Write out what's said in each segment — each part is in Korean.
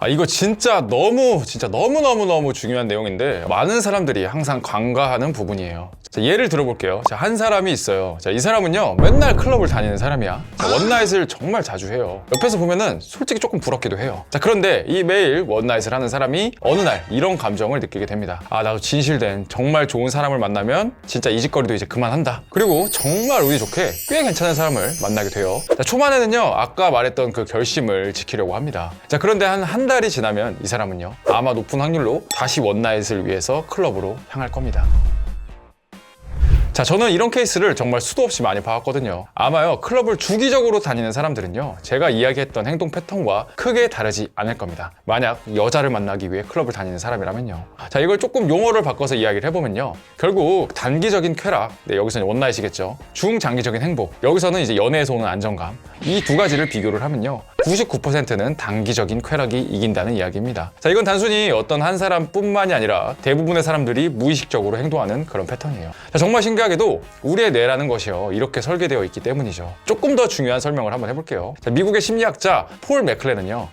이거 진짜 너무너무 중요한 내용인데 많은 사람들이 항상 간과하는 부분이에요. 자, 예를 들어볼게요. 자, 한 사람이 있어요. 자, 이 사람은요 맨날 클럽을 다니는 사람이야. 자, 원나잇을 정말 자주 해요. 옆에서 보면은 솔직히 조금 부럽기도 해요. 자, 그런데 이 매일 원나잇을 하는 사람이 어느 날 이런 감정을 느끼게 됩니다. 나도 진실된 정말 좋은 사람을 만나면 진짜 이 짓거리도 이제 그만한다. 그리고 정말 운이 좋게 꽤 괜찮은 사람을 만나게 돼요. 자, 초반에는요 아까 말했던 그 결심을 지키려고 합니다. 자, 그런데 한 달이 지나면 이 사람은요 아마 높은 확률로 다시 원나잇을 위해서 클럽으로 향할 겁니다. 자, 저는 이런 케이스를 정말 수도 없이 많이 봐왔거든요. 아마요 클럽을 주기적으로 다니는 사람들은요 제가 이야기했던 행동 패턴과 크게 다르지 않을 겁니다. 만약 여자를 만나기 위해 클럽을 다니는 사람이라면요. 자, 이걸 조금 용어를 바꿔서 이야기를 해보면요 결국 단기적인 쾌락, 여기서는 원나잇이겠죠. 중장기적인 행복, 여기서는 이제 연애에서 오는 안정감, 이 두 가지를 비교를 하면요 99%는 단기적인 쾌락이 이긴다는 이야기입니다. 자, 이건 단순히 어떤 한 사람뿐만이 아니라 대부분의 사람들이 무의식적으로 행동하는 그런 패턴이에요. 자, 정말 신기하게도 우리의 뇌라는 것이요 이렇게 설계되어 있기 때문이죠. 조금 더 중요한 설명을 한번 해볼게요. 자, 미국의 심리학자 폴 맥클렌은요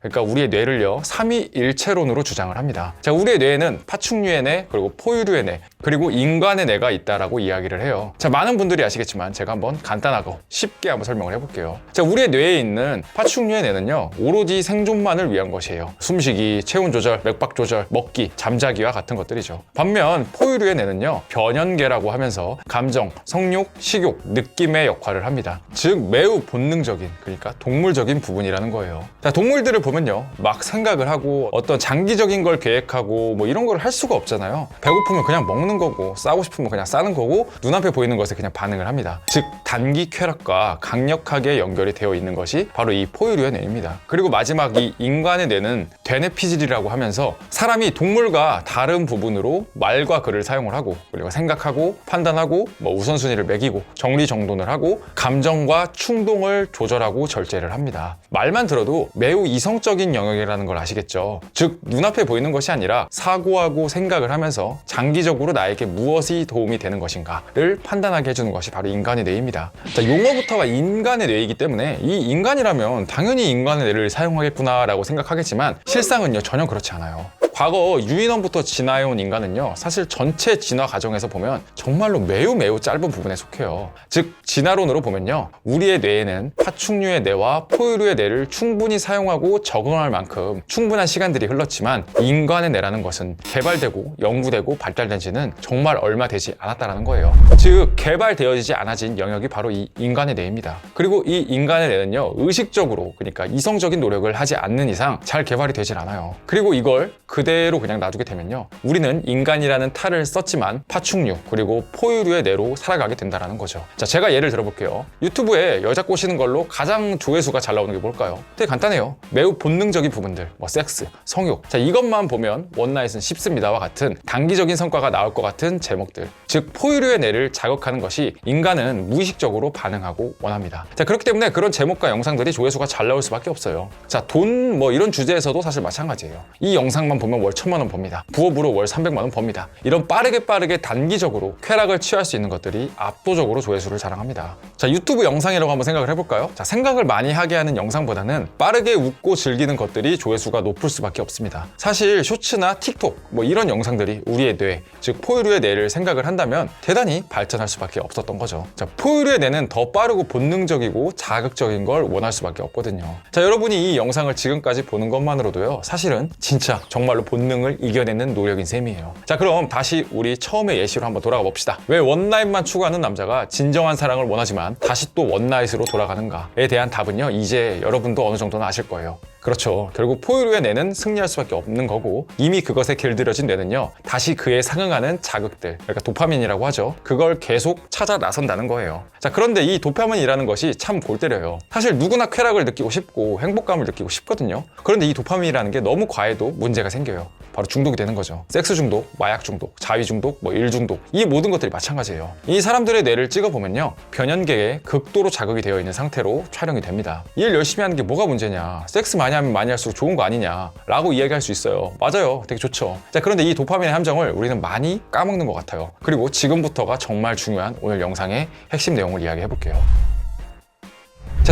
그러니까 우리의 뇌를요 삼위일체론으로 주장을 합니다. 자, 우리의 뇌에는 파충류의 뇌, 그리고 포유류의 뇌, 그리고 인간의 뇌가 있다라고 이야기를 해요. 자, 많은 분들이 아시겠지만 제가 한번 간단하고 쉽게 한번 설명을 해볼게요. 자, 우리의 뇌에 있는 파충류의 뇌는요 오로지 생존만을 위한 것이에요. 숨쉬기, 체온 조절, 맥박 조절, 먹기, 잠자기와 같은 것들이죠. 반면 포유류의 뇌는요 변연계라고 하면서 감정, 성욕, 식욕, 느낌의 역할을 합니다. 즉 매우 본능적인, 그러니까 동물적인 부분이라는 거예요. 자, 동물들을 보면요 막 생각을 하고 어떤 장기적인 걸 계획하고 뭐 이런 걸 할 수가 없잖아요. 배고프면 그냥 먹는 거고, 싸고 싶으면 그냥 싸는 거고, 눈앞에 보이는 것에 그냥 반응을 합니다. 즉 단기 쾌락과 강력하게 연결이 되어 있는 것이 바로 이 포유류의 뇌입니다. 그리고 마지막 이 인간의 뇌는 되뇌피질이라고 하면서 사람이 동물과 다른 부분으로 말과 글을 사용을 하고, 그리고 생각하고 판단하고 뭐 우선순위를 매기고 정리정돈을 하고 감정과 충동을 조절하고 절제를 합니다. 말만 들어도 매우 이성적인 영역이라는 걸 아시겠죠? 즉 눈앞에 보이는 것이 아니라 사고하고 생각을 하면서 장기적으로 나에게 무엇이 도움이 되는 것인가를 판단하게 해주는 것이 바로 인간의 뇌입니다. 자, 용어부터가 인간의 뇌이기 때문에 이 인간이라면 당연히 인간의 뇌를 사용하겠구나 라고 생각하겠지만 실상은요 전혀 그렇지 않아요. 과거 유인원부터 진화해온 인간은요 사실 전체 진화 과정에서 보면 정말로 매우 짧은 부분에 속해요. 즉 진화론으로 보면요 우리의 뇌에는 파충류의 뇌와 포유류의 뇌를 충분히 사용하고 적응할 만큼 충분한 시간들이 흘렀지만 인간의 뇌라는 것은 개발되고 연구되고 발달된 지는 정말 얼마 되지 않았다는 거예요. 즉 개발되어지지 않아진 영역이 바로 이 인간의 뇌입니다. 그리고 이 인간의 뇌는요 의식적으로, 그러니까 이성적인 노력을 하지 않는 이상 잘 개발이 되질 않아요. 그리고 이걸 그대로 그냥 놔두게 되면요 우리는 인간이라는 탈을 썼지만 파충류 그리고 포유류의 뇌로 살아가게 된다는 거죠. 자, 제가 예를 들어볼게요. 유튜브에 여자 꼬시는 걸로 가장 조회수가 잘 나오는 게 뭘까요? 되게 간단해요. 매우 본능적인 부분들, 뭐 섹스, 성욕. 자, 이것만 보면 원나잇은 쉽습니다와 같은 단기적인 성과가 나올 것 같은 제목들, 즉 포유류의 뇌를 자극하는 것이 인간은 무의식적으로 반응하고 원합니다. 자, 그렇기 때문에 그런 제목과 영상들이 조회수가 잘 나올 수밖에 없어요. 자, 돈 뭐 이런 주제에서도 사실 마찬가지예요. 이 영상만 보면 월 1000만 원 법니다. 부업으로 월 300만 원 법니다. 이런 빠르게 단기적으로 쾌락을 취할 수 있는 것들이 압도적으로 조회수를 자랑합니다. 자, 유튜브 영상이라고 한번 생각을 해볼까요? 자, 생각을 많이 하게 하는 영상보다는 빠르게 웃고 즐기는 것들이 조회수가 높을 수밖에 없습니다. 사실 쇼츠나 틱톡 뭐 이런 영상들이 우리의 뇌, 즉 포유류의 뇌를 생각을 한다면 대단히 발전할 수밖에 없었던 거죠. 자, 포유류의 뇌는 더 빠르고 본능적이고 자극적인 걸 원할 수밖에 없거든요. 자, 여러분이 이 영상을 지금까지 보는 것만으로도요 사실은 진짜 정말로 본능을 이겨내는 노력인 셈이에요. 자, 그럼 다시 우리 처음의 예시로 한번 돌아가 봅시다. 왜 원나잇만 추구하는 남자가 진정한 사랑을 원하지만 다시 또 원나잇으로 돌아가는가에 대한 답은요 이제 여러분도 어느 정도는 아실 거예요. 그렇죠. 결국 포유류의 뇌는 승리할 수밖에 없는 거고 이미 그것에 길들여진 뇌는요 다시 그에 상응하는 자극들, 그러니까 도파민이라고 하죠. 그걸 계속 찾아 나선다는 거예요. 자, 그런데 이 도파민이라는 것이 참 골 때려요. 사실 누구나 쾌락을 느끼고 싶고 행복감을 느끼고 싶거든요. 그런데 이 도파민이라는 게 너무 과해도 문제가 생겨요. 바로 중독이 되는 거죠. 섹스 중독, 마약 중독, 자위 중독, 뭐 일 중독, 이 모든 것들이 마찬가지예요. 이 사람들의 뇌를 찍어보면요 변연계에 극도로 자극이 되어 있는 상태로 촬영이 됩니다. 일 열심히 하는 게 뭐가 문제냐, 섹스 많이 하면 많이 할수록 좋은 거 아니냐 라고 이야기할 수 있어요. 맞아요, 되게 좋죠. 자, 그런데 이 도파민의 함정을 우리는 많이 까먹는 것 같아요. 그리고 지금부터가 정말 중요한 오늘 영상의 핵심 내용을 이야기해 볼게요.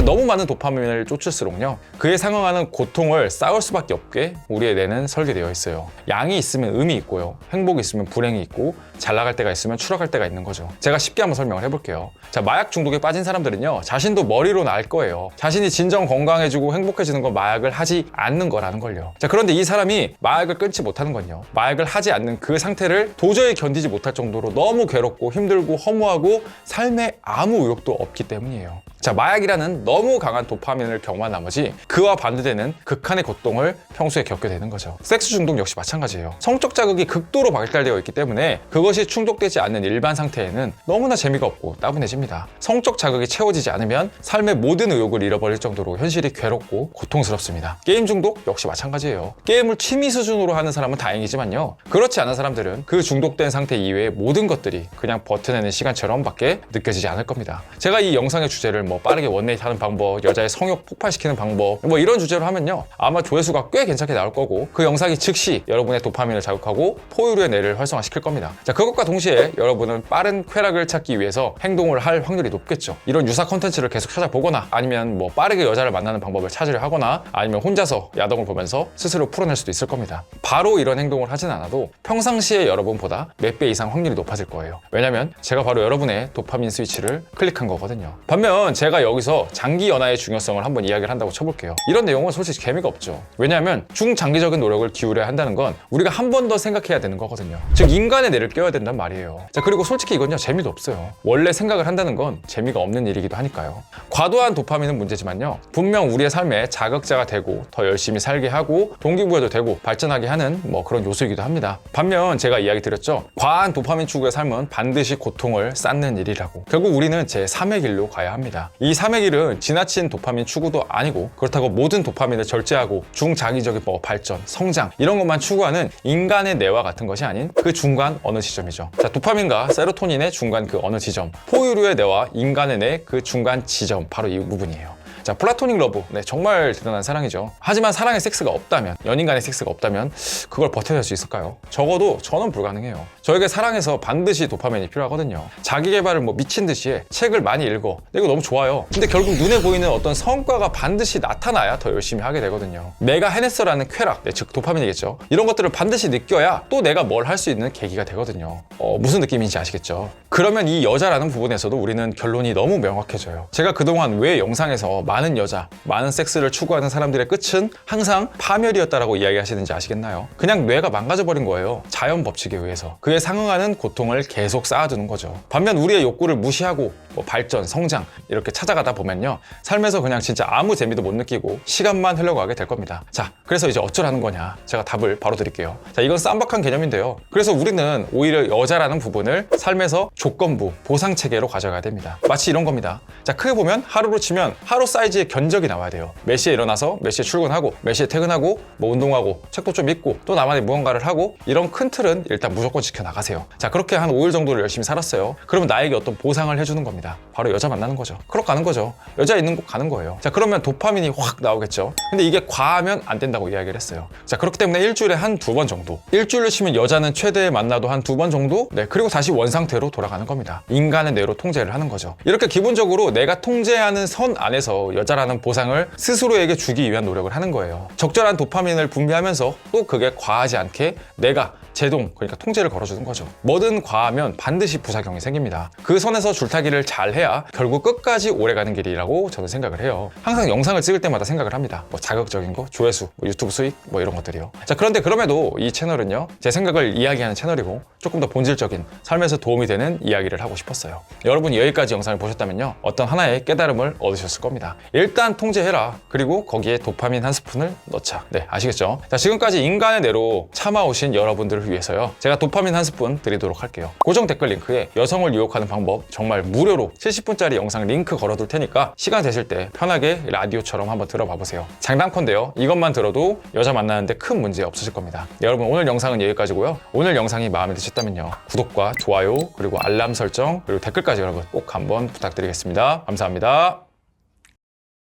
너무 많은 도파민을 쫓을수록요, 그에 상응하는 고통을 쌓을 수밖에 없게 우리의 뇌는 설계되어 있어요. 양이 있으면 음이 있고요, 행복이 있으면 불행이 있고, 잘 나갈 때가 있으면 추락할 때가 있는 거죠. 제가 쉽게 한번 설명을 해볼게요. 자, 마약 중독에 빠진 사람들은요, 자신도 머리로는 알 거예요. 자신이 진정 건강해지고 행복해지는 건 마약을 하지 않는 거라는 걸요. 자, 그런데 이 사람이 마약을 끊지 못하는 건요, 마약을 하지 않는 그 상태를 도저히 견디지 못할 정도로 너무 괴롭고 힘들고 허무하고 삶에 아무 의욕도 없기 때문이에요. 자, 마약이라는 너무 강한 도파민을 경험한 나머지 그와 반대되는 극한의 고통을 평소에 겪게 되는 거죠. 섹스 중독 역시 마찬가지예요. 성적 자극이 극도로 발달되어 있기 때문에 그것이 충족되지 않는 일반 상태에는 너무나 재미가 없고 따분해집니다. 성적 자극이 채워지지 않으면 삶의 모든 의욕을 잃어버릴 정도로 현실이 괴롭고 고통스럽습니다. 게임 중독 역시 마찬가지예요. 게임을 취미 수준으로 하는 사람은 다행이지만요, 그렇지 않은 사람들은 그 중독된 상태 이외의 모든 것들이 그냥 버텨내는 시간처럼 밖에 느껴지지 않을 겁니다. 제가 이 영상의 주제를 빠르게 원네이트 하는 방법, 여자의 성욕 폭발시키는 방법, 이런 주제로 하면요, 아마 조회수가 꽤 괜찮게 나올 거고, 그 영상이 즉시 여러분의 도파민을 자극하고 포유류의 뇌를 활성화시킬 겁니다. 자, 그것과 동시에 여러분은 빠른 쾌락을 찾기 위해서 행동을 할 확률이 높겠죠. 이런 유사 컨텐츠를 계속 찾아보거나, 아니면 빠르게 여자를 만나는 방법을 찾으려 하거나, 아니면 혼자서 야동을 보면서 스스로 풀어낼 수도 있을 겁니다. 바로 이런 행동을 하진 않아도 평상시에 여러분보다 몇 배 이상 확률이 높아질 거예요. 왜냐면 제가 바로 여러분의 도파민 스위치를 클릭한 거거든요. 반면 제가 여기서 장기 연화의 중요성을 한번 이야기를 한다고 쳐볼게요. 이런 내용은 솔직히 재미가 없죠. 왜냐하면 중장기적인 노력을 기울여야 한다는 건 우리가 한 번 더 생각해야 되는 거거든요. 즉, 인간의 뇌를 껴야 된단 말이에요. 자, 그리고 솔직히 이건요, 재미도 없어요. 원래 생각을 한다는 건 재미가 없는 일이기도 하니까요. 과도한 도파민은 문제지만요, 분명 우리의 삶에 자극자가 되고 더 열심히 살게 하고 동기부여도 되고 발전하게 하는 그런 요소이기도 합니다. 반면 제가 이야기 드렸죠, 과한 도파민 추구의 삶은 반드시 고통을 쌓는 일이라고. 결국 우리는 제3의 길로 가야 합니다. 이 3의 길은 지나친 도파민 추구도 아니고, 그렇다고 모든 도파민을 절제하고 중장기적인 발전, 성장 이런 것만 추구하는 인간의 뇌와 같은 것이 아닌 그 중간 어느 지점이죠. 자, 도파민과 세로토닌의 중간 그 어느 지점, 포유류의 뇌와 인간의 뇌 그 중간 지점, 바로 이 부분이에요. 자, 플라토닉 러브, 정말 대단한 사랑이죠. 하지만 사랑의 섹스가 없다면, 연인 간의 섹스가 없다면 그걸 버텨낼 수 있을까요? 적어도 저는 불가능해요. 저에게 사랑에서 반드시 도파민이 필요하거든요. 자기 개발을 미친 듯이 해. 책을 많이 읽어. 이거 너무 좋아요. 근데 결국 눈에 보이는 어떤 성과가 반드시 나타나야 더 열심히 하게 되거든요. 내가 해냈어라는 쾌락, 즉 도파민이겠죠. 이런 것들을 반드시 느껴야 또 내가 뭘 할 수 있는 계기가 되거든요. 무슨 느낌인지 아시겠죠? 그러면 이 여자라는 부분에서도 우리는 결론이 너무 명확해져요. 제가 그동안 왜 영상에서 많은 여자, 많은 섹스를 추구하는 사람들의 끝은 항상 파멸이었다라고 이야기하시는지 아시겠나요? 그냥 뇌가 망가져버린 거예요. 자연 법칙에 의해서. 그에 상응하는 고통을 계속 쌓아두는 거죠. 반면 우리의 욕구를 무시하고 발전, 성장 이렇게 찾아가다 보면요, 삶에서 그냥 진짜 아무 재미도 못 느끼고 시간만 흘러가게 될 겁니다. 자, 그래서 이제 어쩌라는 거냐? 제가 답을 바로 드릴게요. 자, 이건 쌈박한 개념인데요. 그래서 우리는 오히려 여자라는 부분을 삶에서 조건부, 보상체계로 가져가야 됩니다. 마치 이런 겁니다. 자, 크게 보면 하루로 치면 하루 사이즈의 견적이 나와야 돼요. 몇 시에 일어나서 몇 시에 출근하고 몇 시에 퇴근하고 운동하고 책도 좀 읽고 또 나만의 무언가를 하고, 이런 큰 틀은 일단 무조건 지켜나가세요. 자, 그렇게 한 5일 정도를 열심히 살았어요. 그러면 나에게 어떤 보상을 해주는 겁니다. 바로 여자 만나는 거죠. 클럽 가는 거죠. 여자 있는 곳 가는 거예요. 자, 그러면 도파민이 확 나오겠죠. 근데 이게 과하면 안 된다고 이야기를 했어요. 자, 그렇기 때문에 일주일에 한 2번 정도, 일주일을 치면 여자는 최대 만나도 한 2번 정도, 그리고 다시 원상태로 돌아가는 겁니다. 인간의 뇌로 통제를 하는 거죠. 이렇게 기본적으로 내가 통제하는 선 안에서 여자라는 보상을 스스로에게 주기 위한 노력을 하는 거예요. 적절한 도파민을 분비하면서 또 그게 과하지 않게 내가 제동, 그러니까 통제를 걸어주는 거죠. 뭐든 과하면 반드시 부작용이 생깁니다. 그 선에서 줄타기를 잘 해야 결국 끝까지 오래가는 길이라고 저는 생각을 해요. 항상 영상을 찍을 때마다 생각을 합니다. 자극적인 거, 조회수, 유튜브 수익, 이런 것들이요. 자, 그런데 그럼에도 이 채널은요, 제 생각을 이야기하는 채널이고 조금 더 본질적인 삶에서 도움이 되는 이야기를 하고 싶었어요. 여러분이 여기까지 영상을 보셨다면요, 어떤 하나의 깨달음을 얻으셨을 겁니다. 일단 통제해라. 그리고 거기에 도파민 한 스푼을 넣자. 아시겠죠? 자, 지금까지 인간의 뇌로 참아오신 여러분들을 위해서요, 제가 도파민 한 스푼 드리도록 할게요. 고정 댓글 링크에 여성을 유혹하는 방법 정말 무료로 70분짜리 영상 링크 걸어둘 테니까 시간 되실 때 편하게 라디오처럼 한번 들어봐 보세요. 장단컨대요, 이것만 들어도 여자 만나는데 큰 문제 없으실 겁니다. 여러분, 오늘 영상은 여기까지고요. 오늘 영상이 마음에 드셨다면요, 구독과 좋아요 그리고 알람 설정 그리고 댓글까지 여러분 꼭 한번 부탁드리겠습니다. 감사합니다.